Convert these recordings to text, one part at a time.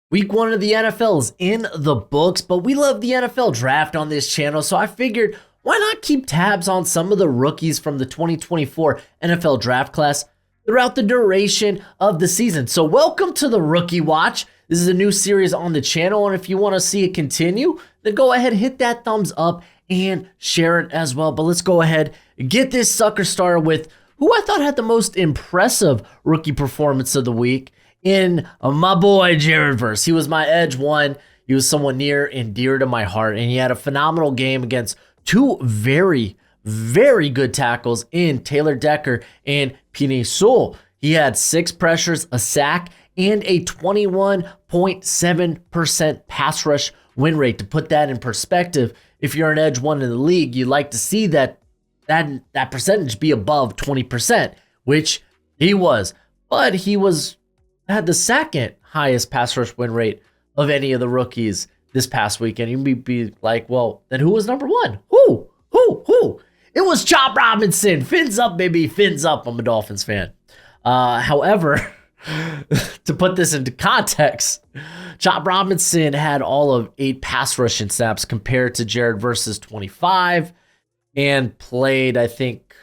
Week 1 of the NFL is in the books, but we love the NFL draft on this channel, so I figured why not keep tabs on some of the rookies from the 2024 NFL draft class throughout the duration of the season. So welcome to the Rookie Watch. This is a new series on the channel, and if you want to see it continue, then go ahead, hit that thumbs up and share it as well. But let's go ahead and get this sucker started with who I thought had the most impressive rookie performance of the week in my boy Jared Verse. He was my edge one. He was someone near and dear to my heart, and he had a phenomenal game against two very, very good tackles in Taylor Decker and Penei Sewell. He had 6 pressures, a sack, and a 21.7% pass rush win rate. To put that in perspective, if you're an edge one in the league, you'd like to see that percentage be above 20%, which he was. But he had the second highest pass rush win rate of any of the rookies this past weekend. You'd be like, well, then who was number one? Who? It was Chop Robinson. Fins up, baby. Fins up. I'm a Dolphins fan. However, to put this into context, Chop Robinson had all of 8 pass rushing snaps compared to Jared Verse's 25 and played, I think,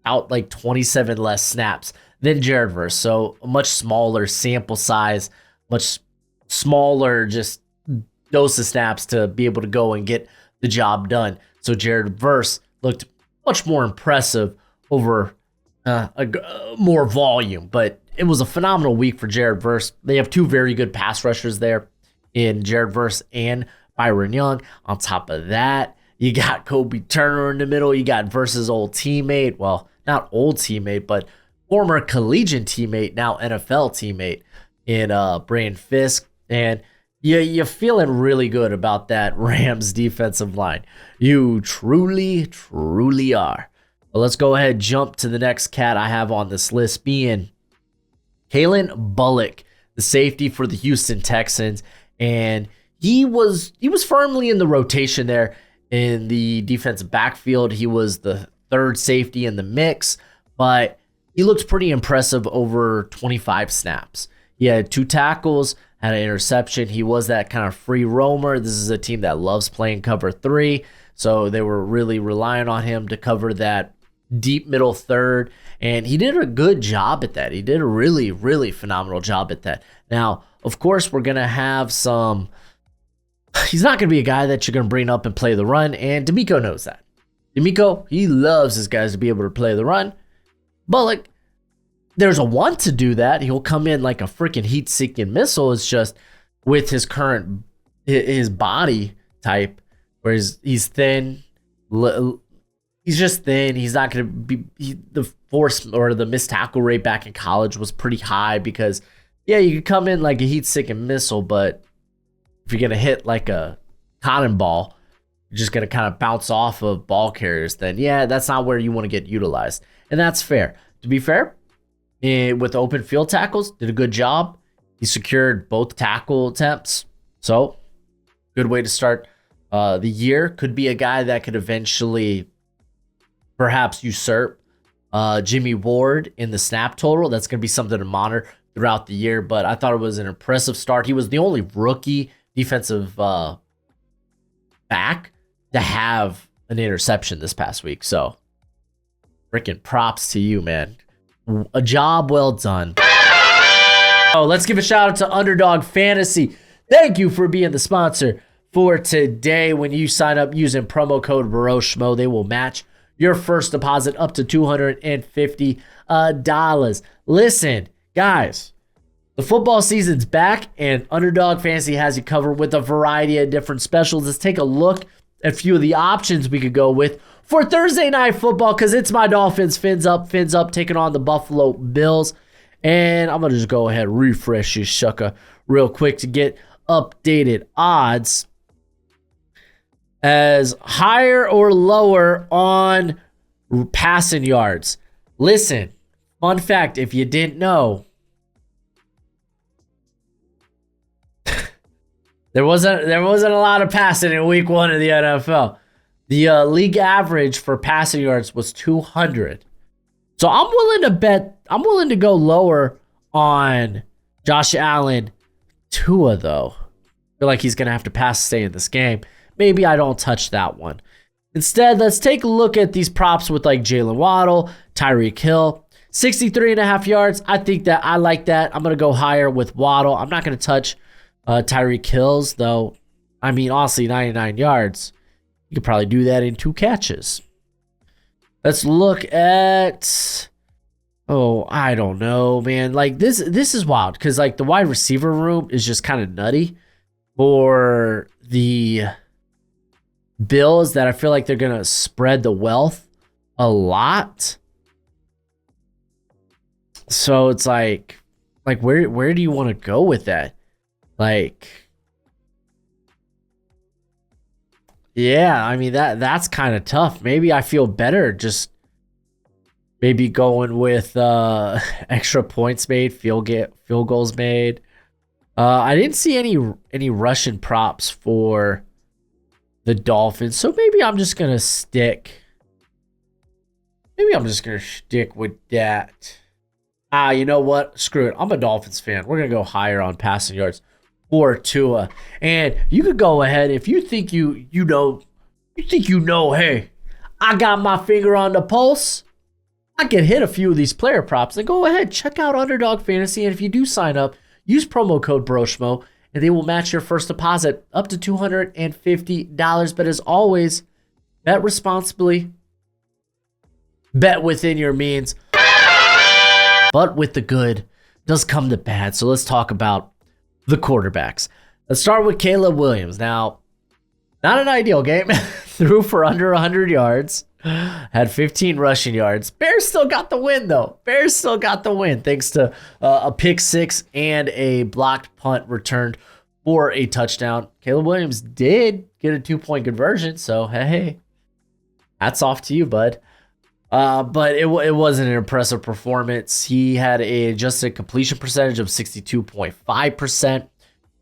out like 27 less snaps than Jared Verse. So a much smaller sample size, much smaller just dose of snaps to be able to go and get the job done. So Jared Verse looked much more impressive over more volume, but it was a phenomenal week for Jared Verse. They have 2 very good pass rushers there in Jared Verse and Byron Young. On top of that, you got Kobe Turner in the middle. You got Verse's old teammate. Well, not old teammate, but former collegiate teammate, now NFL teammate in Brandon Fisk. And you're feeling really good about that Rams defensive line. You truly, truly are. But let's go ahead and jump to the next cat I have on this list, being Calen Bullock, the safety for the Houston Texans. And he was firmly in the rotation there in the defensive backfield. He was the 3rd safety in the mix, but he looked pretty impressive over 25 snaps. He had 2 tackles, had an interception. He was that kind of free roamer. This is a team that loves playing cover 3, so they were really relying on him to cover that deep middle third, and he did a good job at that. He did a really, really phenomenal job at that. Now, of course, we're going to have some... He's not going to be a guy that you're going to bring up and play the run, and D'Amico knows that. D'Amico, he loves his guys to be able to play the run. Bullock, there's a want to do that. He'll come in like a freaking heat-seeking missile. It's just with his his body type, where he's thin. He's just thin. He's not going to be the force or the missed tackle rate back in college was pretty high because, yeah, you could come in like a heat-seeking missile, but if you're going to hit like a cannonball, you're just going to kind of bounce off of ball carriers, then yeah, that's not where you want to get utilized. And that's fair. To be fair, with open field tackles, did a good job. He secured both tackle attempts. So, good way to start the year. Could be a guy that could eventually perhaps usurp Jimmy Ward in the snap total. That's going to be something to monitor throughout the year. But I thought it was an impressive start. He was the only rookie defensive back to have an interception this past week. So, freaking props to you, man. A job well done. Oh, let's give a shout out to Underdog Fantasy. Thank you for being the sponsor for today. When you sign up using promo code Broshmo, they will match your first deposit up to $250. Listen, guys, the football season's back, and Underdog Fantasy has you covered with a variety of different specials. Let's take a look at a few of the options we could go with for Thursday Night Football, because it's my Dolphins, fins up, taking on the Buffalo Bills. And I'm going to just go ahead and refresh this sucker real quick to get updated odds as higher or lower on passing yards. Listen, fun fact, if you didn't know, there wasn't a lot of passing in week 1 of the NFL. The league average for passing yards was 200. So I'm willing to go lower on Josh Allen Tua, though, I feel like he's going to have to pass to stay in this game. Maybe I don't touch that one. Instead, let's take a look at these props with like Jalen Waddle, Tyreek Hill. 63.5 yards. I think that I like that. I'm going to go higher with Waddle. I'm not going to touch Tyreek Hill's, though. I mean, honestly, 99 yards. You could probably do that in 2 catches. Let's look at... Oh, I don't know, man. Like, this is wild because, like, the wide receiver room is just kind of nutty for the Bills, that I feel like they're going to spread the wealth a lot. So it's like where do you want to go with that? Like, yeah, I mean, that's kind of tough. Maybe I feel better just maybe going with extra points made, field goals made. I didn't see any Russian props for the Dolphins, so maybe I'm just gonna stick. Maybe I'm just gonna stick with that. You know what? Screw it. I'm a Dolphins fan. We're gonna go higher on passing yards for Tua, and you could go ahead if you think you know. Hey, I got my finger on the pulse. I can hit a few of these player props. Then go ahead, check out Underdog Fantasy, and if you do sign up, use promo code Broshmo, and they will match your first deposit up to $250. But as always, bet responsibly, bet within your means. But with the good does come the bad. So let's talk about the quarterbacks. Let's start with Caleb Williams. Now, not an ideal game. Threw for under 100 yards. Had 15 rushing yards. Bears still got the win, though. Bears still got the win thanks to a pick six and a blocked punt returned for a touchdown. Caleb Williams did get a 2-point conversion, so hey, hats off to you, bud. But it wasn't an impressive performance. He had a adjusted completion percentage of 62.5%,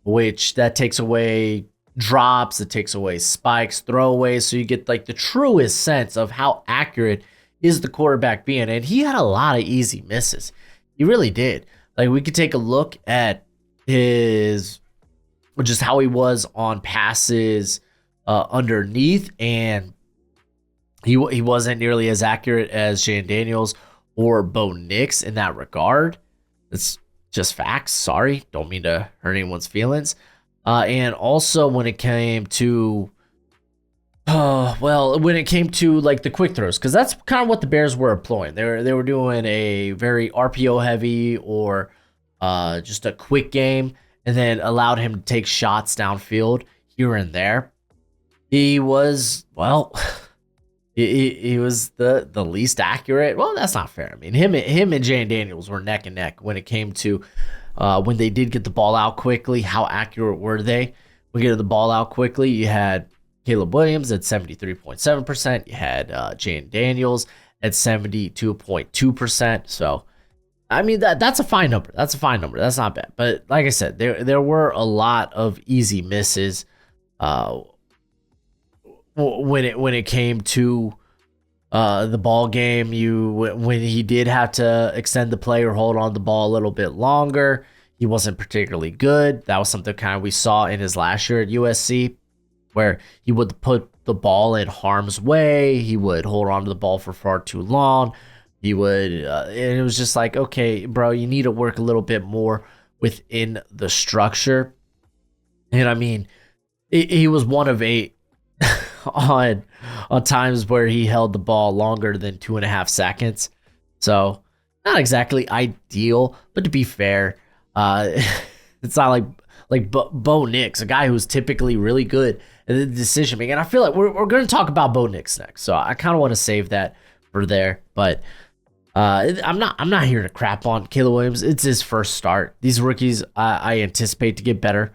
which that takes away drops, it takes away spikes, throwaways, so you get like the truest sense of how accurate is the quarterback being. And he had a lot of easy misses. He really did. Like, we could take a look at his, just how he was on passes underneath, and he wasn't nearly as accurate as Jayden Daniels or Bo Nix in that regard. It's just facts. Sorry, don't mean to hurt anyone's feelings. And also when it came to, when it came to like the quick throws, because that's kind of what the Bears were employing. They were doing a very RPO heavy or just a quick game, and then allowed him to take shots downfield here and there. He was, he was the least accurate. Well, that's not fair. I mean, him and Jayden Daniels were neck and neck when it came to when they did get the ball out quickly. How accurate were they? We get the ball out quickly. You had Caleb Williams at 73.7%. You had Jayden Daniels at 72.2%. So, I mean, that's a fine number. That's a fine number. That's not bad. But like I said, there were a lot of easy misses when it came to the ball game. When he did have to extend the play or hold on the ball a little bit longer, he wasn't particularly good. That was something kind of we saw in his last year at USC, where he would put the ball in harm's way. He would hold on to the ball for far too long. He would, and it was just like, okay, bro, you need to work a little bit more within the structure. And I mean, he was 1 of 8 on times where he held the ball longer than 2.5 seconds. So not exactly ideal, but to be fair, it's not like Bo Nix, a guy who's typically really good at the decision making. And I feel like we're going to talk about Bo Nix next, so I kind of want to save that for there. But I'm not here to crap on Caleb Williams. It's his first start. These rookies, I anticipate to get better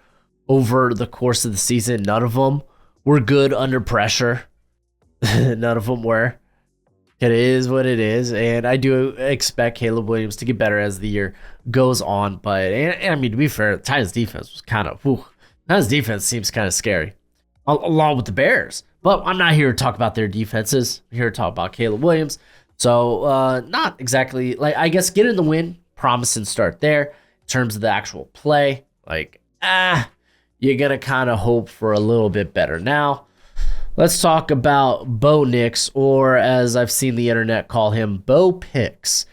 over the course of the season. None of them were good under pressure. None of them were. It is what it is, and I do expect Caleb Williams to get better as the year goes on. But and I mean, to be fair, Titans defense was kind of, Titans defense seems kind of scary, along with the Bears. But I'm not here to talk about their defenses. I'm here to talk about Caleb Williams. So not exactly, like, I guess getting the win, promising start there in terms of the actual play. Like, you're going to kind of hope for a little bit better. Now, let's talk about Bo Nix, or as I've seen the internet call him, Bo Picks.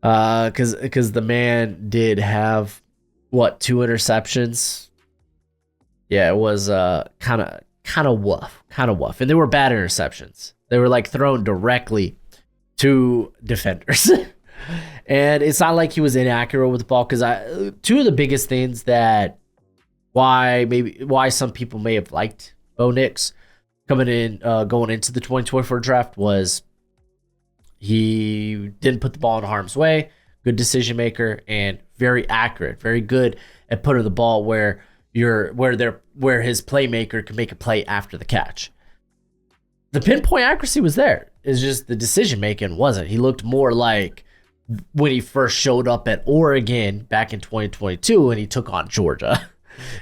Because the man did have, 2 interceptions? Yeah, it was kind of woof. And they were bad interceptions. They were like thrown directly to defenders. And it's not like he was inaccurate with the ball, because 2 of the biggest things that why some people may have liked Bo Nix going into the 2024 draft was he didn't put the ball in harm's way, good decision maker, and very accurate, very good at putting the ball where his playmaker can make a play after the catch. The pinpoint accuracy was there. It's just the decision making wasn't. He looked more like when he first showed up at Oregon back in 2022 and he took on Georgia.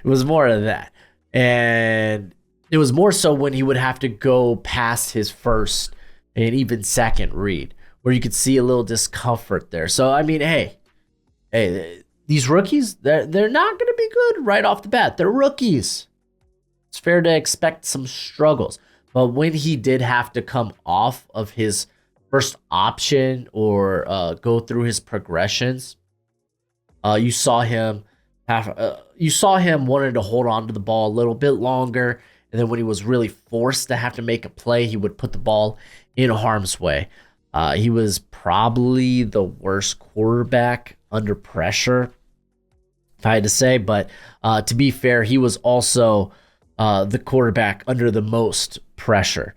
It was more of that. And it was more so when he would have to go past his first and even second read, where you could see a little discomfort there. So, I mean, hey, these rookies, they're not going to be good right off the bat. They're rookies. It's fair to expect some struggles. But when he did have to come off of his first option or go through his progressions, you saw him wanting to hold on to the ball a little bit longer. And then when he was really forced to have to make a play, he would put the ball in harm's way. He was probably the worst quarterback under pressure, if I had to say. But to be fair, he was also the quarterback under the most pressure.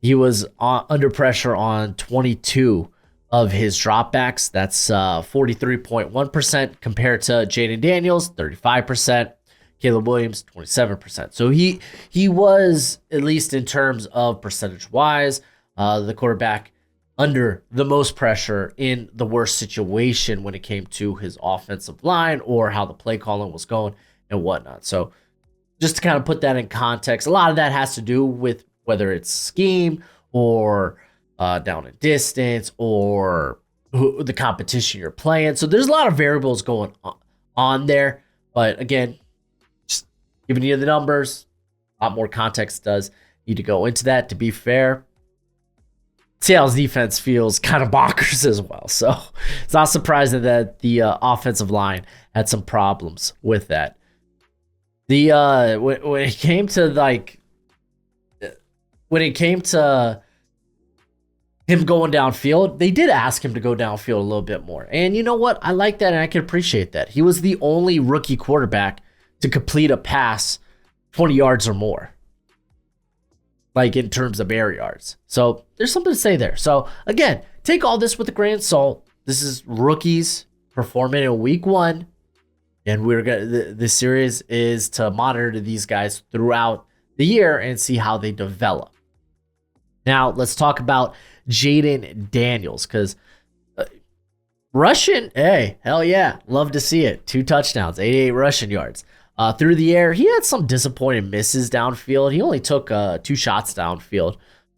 He was under pressure on 22 of his dropbacks. That's 43.1% compared to Jayden Daniels, 35%. Caleb Williams, 27%. So he was, at least in terms of percentage-wise, the quarterback under the most pressure in the worst situation when it came to his offensive line or how the play calling was going and whatnot. So just to kind of put that in context, a lot of that has to do with whether it's scheme or down and distance or the competition you're playing. So there's a lot of variables going on there. But again, just giving you the numbers, a lot more context does need to go into that. To be fair, Seattle's defense feels kind of bonkers as well. So it's not surprising that the offensive line had some problems with that. When it came to him going downfield, they did ask him to go downfield a little bit more. And you know what? I like that, and I can appreciate that. He was the only rookie quarterback to complete a pass 20 yards or more, like in terms of air yards. So there's something to say there. So again, take all this with a grain of salt. This is rookies performing in week 1. And this series is to monitor these guys throughout the year and see how they develop. Now, let's talk about Jayden Daniels, because rushing, hey, hell yeah, love to see it. 2 touchdowns, 88 rushing yards. Through the air, he had some disappointing misses downfield. He only took 2 shots downfield.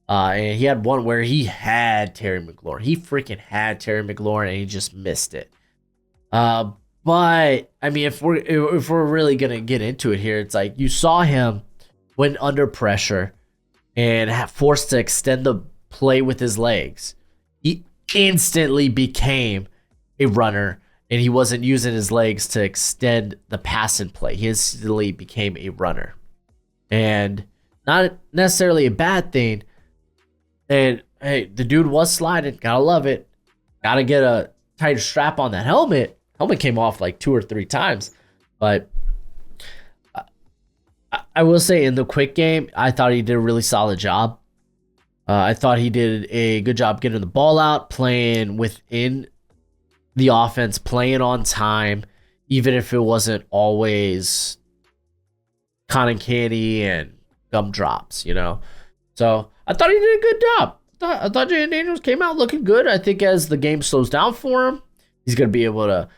And he had one where he had Terry McLaurin. He freaking had Terry McLaurin, and he just missed it. But I mean, if we're really gonna get into it here, it's like you saw him when under pressure and forced to extend the play with his legs. He instantly became a runner, and he wasn't using his legs to extend the pass and play. He instantly became a runner, and not necessarily a bad thing. And hey, the dude was sliding. Gotta love it. Gotta get a tighter strap on that helmet. Helmet came off like 2 or 3 times, but I will say in the quick game, I thought he did a really solid job. I thought he did a good job getting the ball out, playing within the offense, playing on time, even if it wasn't always cotton candy and gumdrops, you know? So I thought he did a good job. I thought Jayden Daniels came out looking good. I think as the game slows down for him, he's going to be able to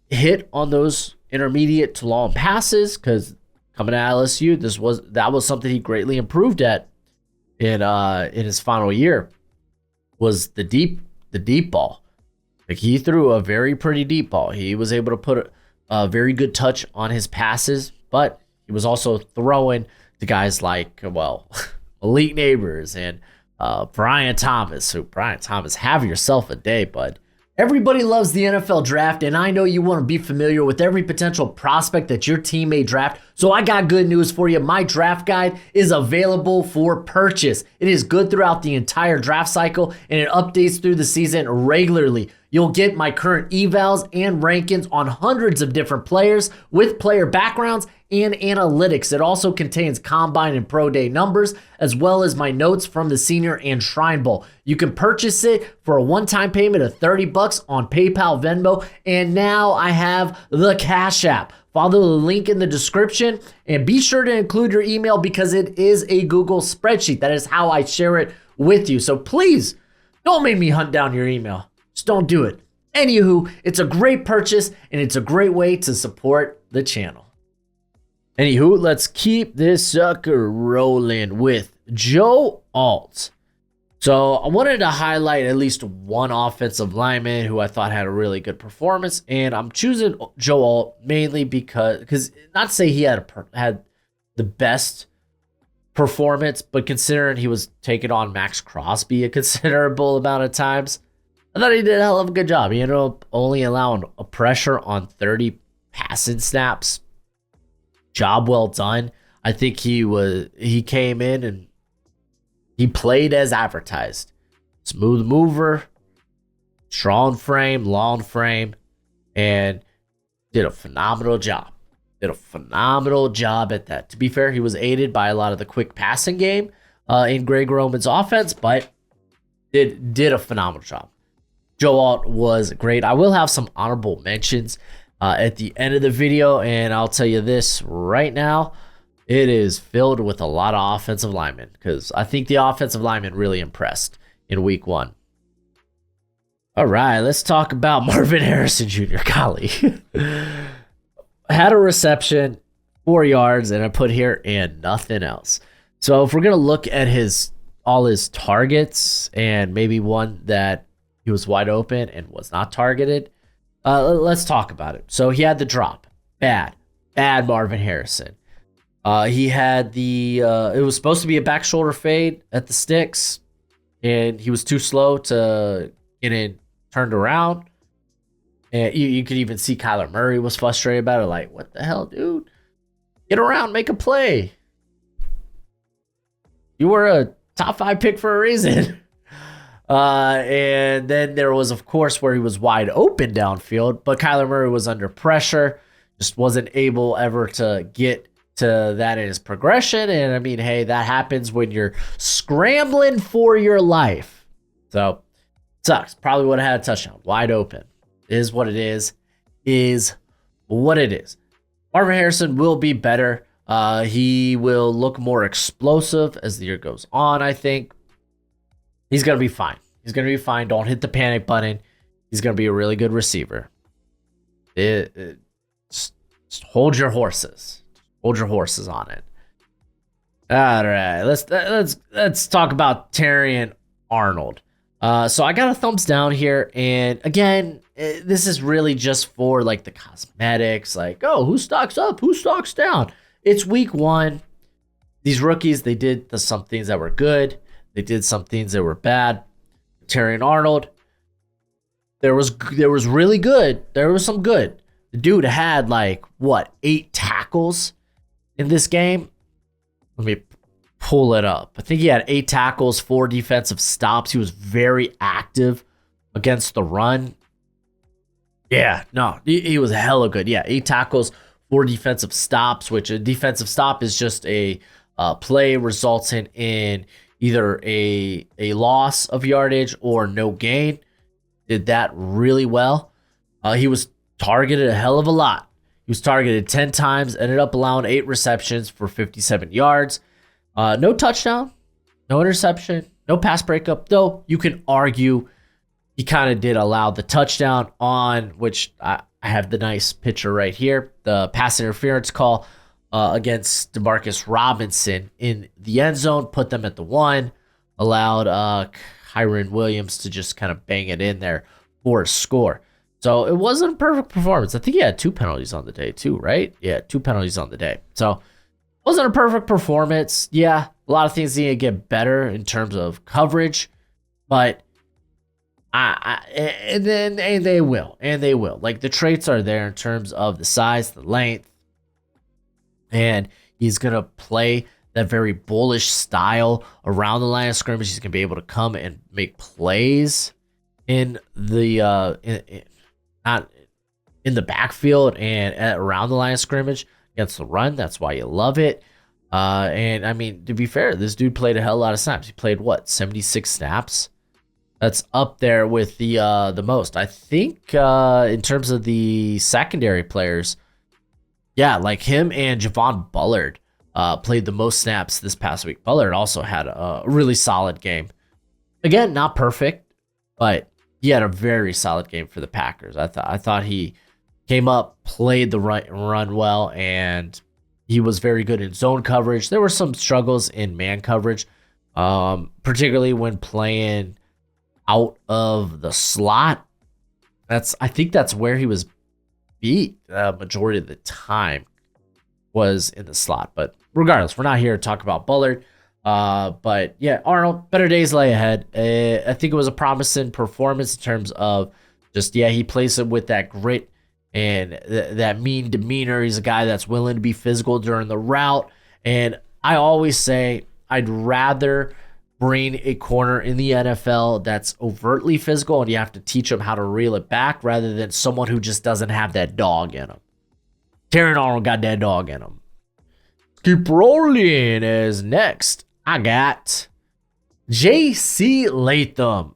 hit on those intermediate to long passes, because coming to LSU, that was something he greatly improved at in his final year, was the deep ball. Like, he threw a very pretty deep ball. He was able to put very good touch on his passes, but he was also throwing to guys like, well, Malik Neighbors and Brian Thomas. So Brian Thomas, have yourself a day, bud. Everybody loves the NFL draft, and I know you want to be familiar with every potential prospect that your team may draft. So I got good news for you. My draft guide is available for purchase. It is good throughout the entire draft cycle, and it updates through the season regularly. You'll get my current evals and rankings on hundreds of different players with player backgrounds and analytics. It also contains combine and pro day numbers, as well as my notes from the Senior and Shrine Bowl. You can purchase it for a one-time payment of $30 on PayPal, Venmo, and now I have the Cash App. Follow the link in the description and be sure to include your email because it is a Google spreadsheet. That is how I share it with you. So please don't make me hunt down your email. Just don't do it. Anywho, it's a great purchase and it's a great way to support the channel. Anywho, let's keep this sucker rolling with Joe Alt. So I wanted to highlight at least one offensive lineman who I thought had a really good performance, and I'm choosing Joe Alt mainly because not to say he had the best performance, but considering he was taking on Max Crosby a considerable amount of times, I thought he did a hell of a good job. He ended up only allowing a pressure on 30 passing snaps. Job well done. I think he came in and he played as advertised. Smooth mover, strong frame, long frame, and did a phenomenal job. Did a phenomenal job at that. To be fair, he was aided by a lot of the quick passing game in Greg Roman's offense, but did a phenomenal job. Joe Alt was great. I will have some honorable mentions at the end of the video, and I'll tell you this right now. It is filled with a lot of offensive linemen because I think the offensive linemen really impressed in week 1. All right, let's talk about Marvin Harrison Jr. Golly. Had a reception, 4 yards, and I put here and nothing else. So if we're going to look at all his targets and maybe one that he was wide open and was not targeted, let's talk about it. So he had the drop. Bad Marvin Harrison. He had it was supposed to be a back shoulder fade at the sticks, and he was too slow to get it turned around. And you could even see Kyler Murray was frustrated about it. Like, what the hell, dude? Get around, make a play. You were a top 5 pick for a reason. And then there was, of course, where he was wide open downfield, but Kyler Murray was under pressure, just wasn't able ever to get to that in his progression. And I mean, hey, that happens when you're scrambling for your life. So sucks. Probably would have had a touchdown. Wide open. Is what it is. Is what it is. Marvin Harrison will be better. He will look more explosive as the year goes on, I think. He's going to be fine. He's going to be fine. Don't hit the panic button. He's going to be a really good receiver. Just hold your horses. Hold your horses on it. All right, let's talk about Terrion Arnold. So I got a thumbs down here, and again, this is really just for like the cosmetics, like, oh, who stocks up, who stocks down. It's week 1. These rookies, they did some things that were good. They did some things that were bad. Terrion Arnold, there was really good. There was some good. The dude had like 8 tackles in this game. Let me pull it up. I think he had 8 tackles, 4 defensive stops. He was very active against the run. Yeah, no, he was hella good. Yeah, 8 tackles, 4 defensive stops, which a defensive stop is just a play resulting in either a loss of yardage or no gain. Did that really well. He was targeted a hell of a lot. He was targeted 10 times, ended up allowing 8 receptions for 57 yards. No touchdown, no interception, no pass breakup, though you can argue he kind of did allow the touchdown on, which I have the nice picture right here, the pass interference call against DeMarcus Robinson in the end zone, put them at the 1, allowed Kyron Williams to just kind of bang it in there for a score. So it wasn't a perfect performance. I think he had 2 penalties on the day too, right? Yeah, 2 penalties on the day. So it wasn't a perfect performance. Yeah, a lot of things need to get better in terms of coverage, but and they will. Like the traits are there in terms of the size, the length, and he's gonna play that very bullish style around the line of scrimmage. He's gonna be able to come and make plays in the not in the backfield and around the line of scrimmage against the run. That's why you love it. And I mean, to be fair, this dude played a hell of a lot of snaps. He played what, 76 snaps? That's up there with the most. I think in terms of the secondary players, yeah, like him and Javon Bullard played the most snaps this past week. Bullard also had a really solid game. Again, not perfect, but he had a very solid game for the Packers. I thought he came up, played the run well, and he was very good in zone coverage. There were some struggles in man coverage, particularly when playing out of the slot. I think that's where he was beat majority of the time, was in the slot. But regardless, we're not here to talk about Bullard. But yeah, Arnold, better days lay ahead. I think it was a promising performance in terms of just, yeah, he plays it with that grit and that mean demeanor. He's a guy that's willing to be physical during the route. And I always say I'd rather bring a corner in the NFL that's overtly physical and you have to teach him how to reel it back, rather than someone who just doesn't have that dog in him. Terrion Arnold got that dog in him. Keep rolling. As next, I got J.C. Latham.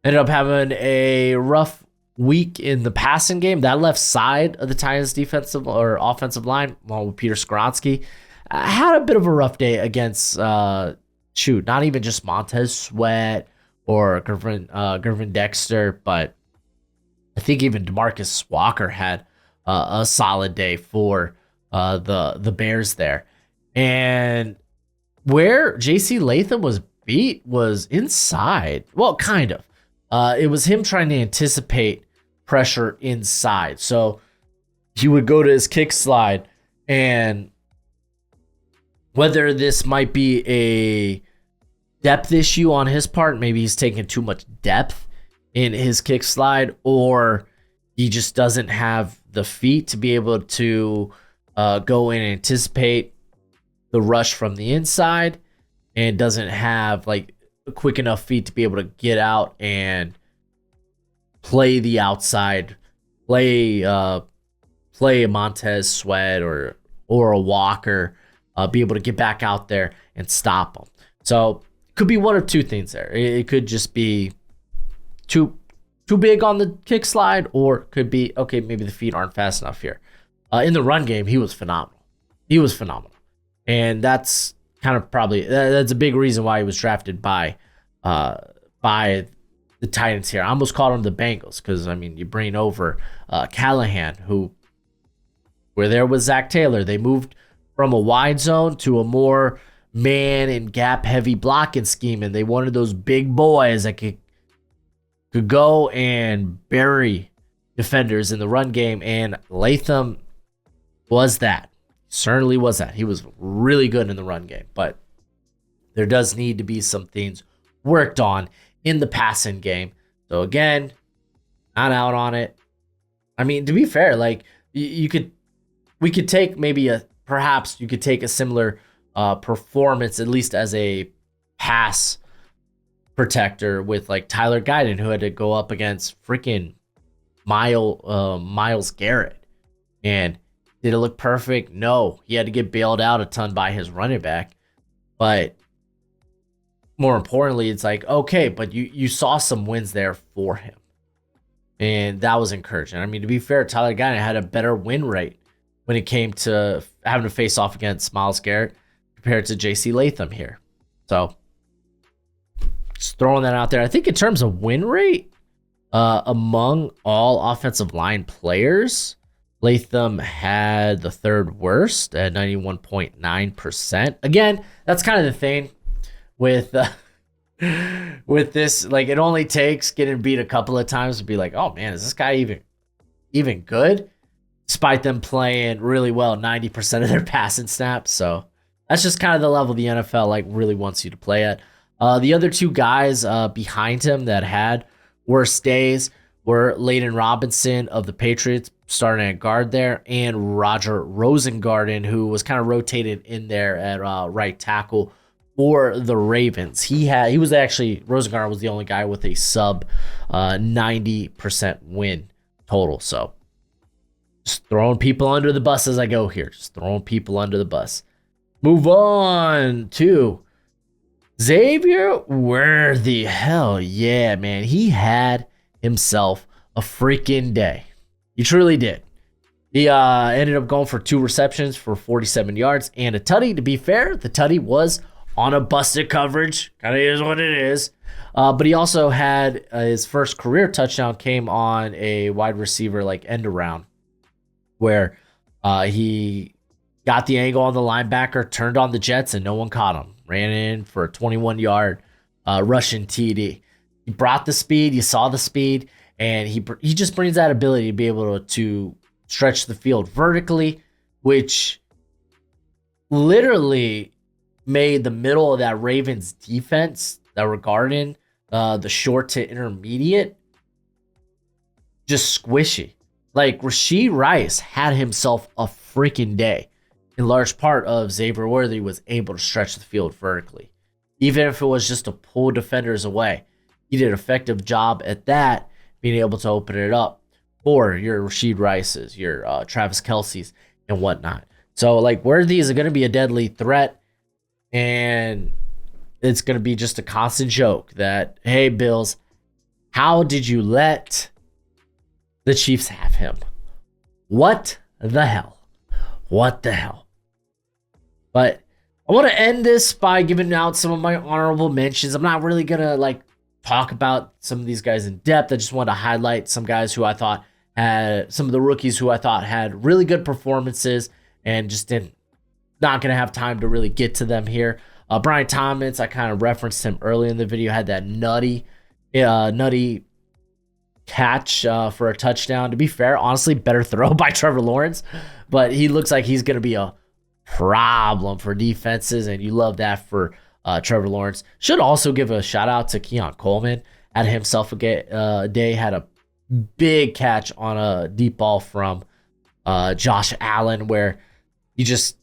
Ended up having a rough week in the passing game. That left side of the Titans defensive or offensive line, along with Peter Skoronski, had a bit of a rough day against not even just Montez Sweat or Gervin Dexter, but I think even DeMarcus Walker had a solid day for the Bears there. And where J.C. Latham was beat was inside. Well, kind of. It was him trying to anticipate pressure inside. So he would go to his kick slide, and whether this might be a depth issue on his part, maybe he's taking too much depth in his kick slide, or he just doesn't have the feet to be able to go and anticipate the rush from the inside, and doesn't have like quick enough feet to be able to get out and play the outside, play a Montez Sweat or a Walker, be able to get back out there and stop them. So could be one of two things there. It could just be too big on the kick slide, or could be, okay, maybe the feet aren't fast enough here. In the run game, he was phenomenal. And that's kind of that's a big reason why he was drafted by the Titans here. I almost called him the Bengals because, I mean, you bring over Callahan, where there was Zach Taylor. They moved from a wide zone to a more man and gap heavy blocking scheme, and they wanted those big boys that could go and bury defenders in the run game, and Latham was that. Certainly was that. He was really good in the run game, but there does need to be some things worked on in the passing game. So again, not out on it. I mean, to be fair, like we could take perhaps you could take a similar performance, at least as a pass protector, with like Tyler Guyton, who had to go up against freaking Myles Garrett. And did it look perfect? No. He had to get bailed out a ton by his running back. But more importantly, it's like, okay, but you saw some wins there for him. And that was encouraging. I mean, to be fair, Tyler Guyton had a better win rate when it came to having to face off against Myles Garrett compared to J.C. Latham here. So just throwing that out there. I think in terms of win rate, among all offensive line players, Latham had the third worst at 91.9%. Again, that's kind of the thing with with this. Like, it only takes getting beat a couple of times to be like, oh man, is this guy even good? Despite them playing really well 90% of their passing snaps. So that's just kind of the level the NFL like really wants you to play at. The other two guys behind him that had worse days were Layden Robinson of the Patriots, starting at guard there, and Roger Rosengarten, who was kind of rotated in there at right tackle for the Ravens. Rosengarten was the only guy with a sub 90% win total. So just throwing people under the bus as I go here. Just throwing people under the bus. Move on to Xavier Worthy. Hell yeah, man. He had himself a freaking day. He truly did. He ended up going for 2 receptions for 47 yards and a tutty. To be fair, the tutty was on a busted coverage. Kind of is what it is. But he also had his first career touchdown came on a wide receiver like end around, where he got the angle on the linebacker, turned on the Jets, and no one caught him. Ran in for a 21-yard Russian TD. He brought the speed. You saw the speed. And he just brings that ability to be able to stretch the field vertically, which literally made the middle of that Ravens defense that were guarding the short to intermediate just squishy. Like, Rashee Rice had himself a freaking day. In large part of Xavier Worthy was able to stretch the field vertically. Even if it was just to pull defenders away. He did an effective job at that, being able to open it up for your Rashee Rices, your Travis Kelce's, and whatnot. So, like, Worthy is going to be a deadly threat, and it's going to be just a constant joke that, hey, Bills, how did you let the Chiefs have him? What the hell? What the hell? But I want to end this by giving out some of my honorable mentions. I'm not really going to, like, talk about some of these guys in depth. I just want to highlight some guys who I thought had, some of the rookies who I thought had really good performances and just not going to have time to really get to them here. Brian Thomas, I kind of referenced him early in the video, had that nutty catch for a touchdown. To be fair, honestly, better throw by Trevor Lawrence, but he looks like he's going to be a problem for defenses, and you love that for Trevor Lawrence. Should also give a shout out to Keon Coleman. Had himself a day, had a big catch on a deep ball from Josh Allen, where he just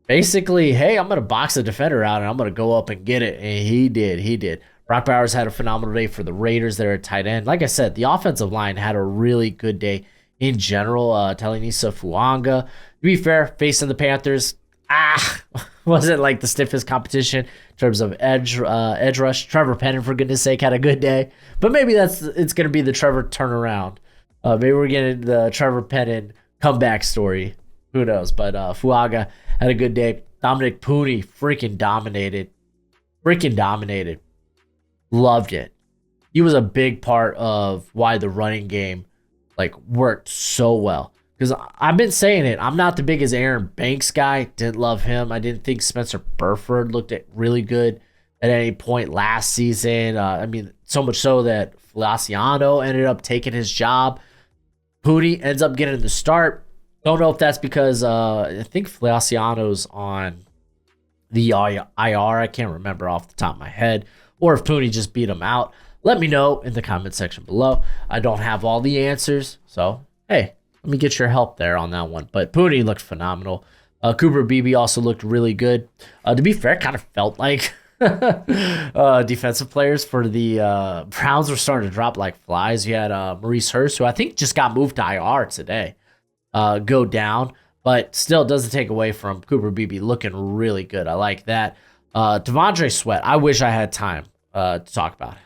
basically, hey, I'm going to box the defender out and I'm going to go up and get it. And he did. Brock Bowers had a phenomenal day for the Raiders there at tight end. Like I said, the offensive line had a really good day in general. Talinisa Fuanga, to be fair, facing the Panthers, wasn't like the stiffest competition in terms of edge rush. Trevor Penning, for goodness sake, had a good day. But maybe it's going to be the Trevor turnaround. Maybe we're getting the Trevor Penning comeback story. Who knows? But Fuaga had a good day. Dominic Pooney freaking dominated. Loved it. He was a big part of why the running game like worked so well. Because I've been saying it. I'm not the biggest Aaron Banks guy. Didn't love him. I didn't think Spencer Burford looked really good at any point last season. I mean, so much so that Feliciano ended up taking his job. Pooney ends up getting the start. Don't know if that's because I think Feliciano's on the IR. I can't remember off the top of my head. Or if Pooney just beat him out. Let me know in the comment section below. I don't have all the answers. So, hey, let me get your help there on that one. But Pooney looked phenomenal. Cooper Beebe also looked really good. To be fair, it kind of felt like defensive players for the Browns were starting to drop like flies. You had Maurice Hurst, who I think just got moved to IR today, go down. But still doesn't take away from Cooper Beebe looking really good. I like that. Devondre Sweat, I wish I had time to talk about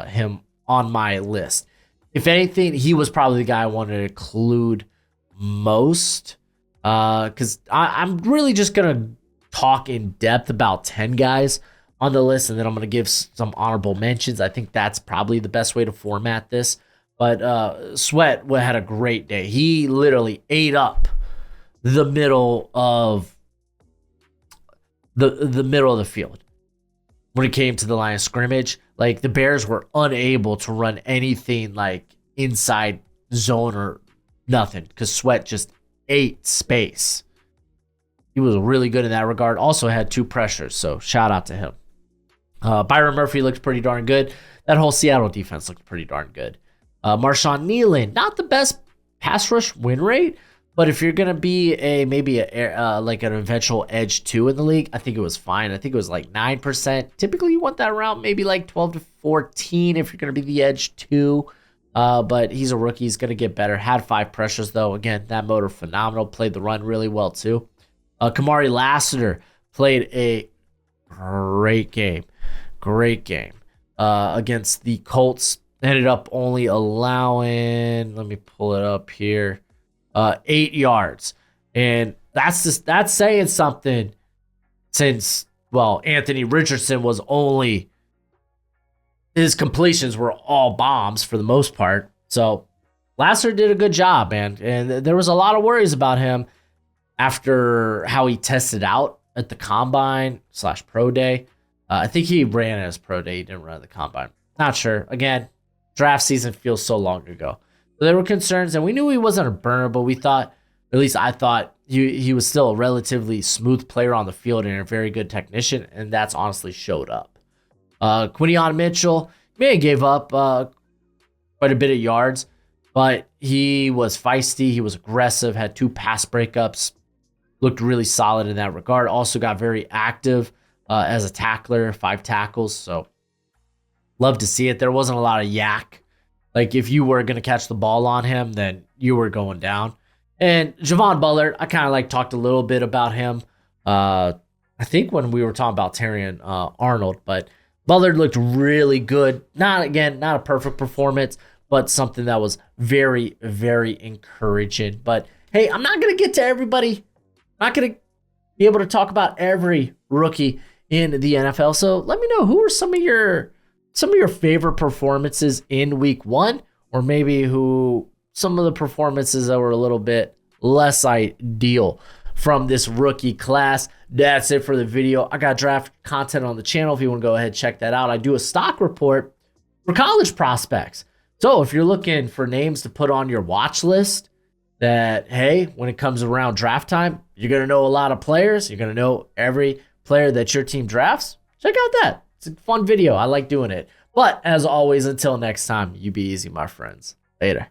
him on my list. If anything, he was probably the guy I wanted to include most, because I'm really just going to talk in depth about 10 guys on the list, and then I'm going to give some honorable mentions. I think that's probably the best way to format this. But Sweat had a great day. He literally ate up the middle of the middle of the field when it came to the line of scrimmage. Like the Bears were unable to run anything like inside zone or nothing because Sweat just ate space. He was really good in that regard. Also had 2 pressures, so shout out to him. Byron Murphy looked pretty darn good. That whole Seattle defense looked pretty darn good. Marshawn Nealon, not the best pass rush win rate, but if you're gonna be maybe like an eventual edge 2 in the league, I think it was fine. I think it was like 9%. Typically, you want that around maybe like 12 to 14 if you're gonna be the edge 2. But he's a rookie. He's gonna get better. Had 5 pressures though. Again, that motor phenomenal. Played the run really well too. Kamari Lassiter played a great game. Against the Colts. Ended up only allowing, let me pull it up here, 8 yards. And that's saying something since, well, Anthony Richardson was only, his completions were all bombs for the most part. So Lassiter did a good job, man. And there was a lot of worries about him after how he tested out at the Combine / Pro Day. I think he ran as Pro Day. He didn't run the Combine. Not sure. Again, draft season feels so long ago. So there were concerns, and we knew he wasn't a burner, but we thought, at least I thought, he was still a relatively smooth player on the field and a very good technician, and that's honestly showed up. Quinion Mitchell may have gave up quite a bit of yards, but he was feisty. He was aggressive, had 2 pass breakups, looked really solid in that regard. Also got very active as a tackler, 5 tackles, so love to see it. There wasn't a lot of yak. Like, if you were going to catch the ball on him, then you were going down. And Javon Bullard, I kind of talked a little bit about him. I think when we were talking about Terrion Arnold, but Bullard looked really good. Not a perfect performance, but something that was very, very encouraging. But hey, I'm not going to get to everybody. I'm not going to be able to talk about every rookie in the NFL. So let me know, who are some of your favorite performances in week 1, or maybe some of the performances that were a little bit less ideal from this rookie class. That's it for the video. I got draft content on the channel if you want to go ahead and check that out. I do a stock report for college prospects. So if you're looking for names to put on your watch list that, hey, when it comes around draft time, you're going to know a lot of players. You're going to know every player that your team drafts. Check out that. It's a fun video. I like doing it. But as always, until next time, you be easy, my friends. Later.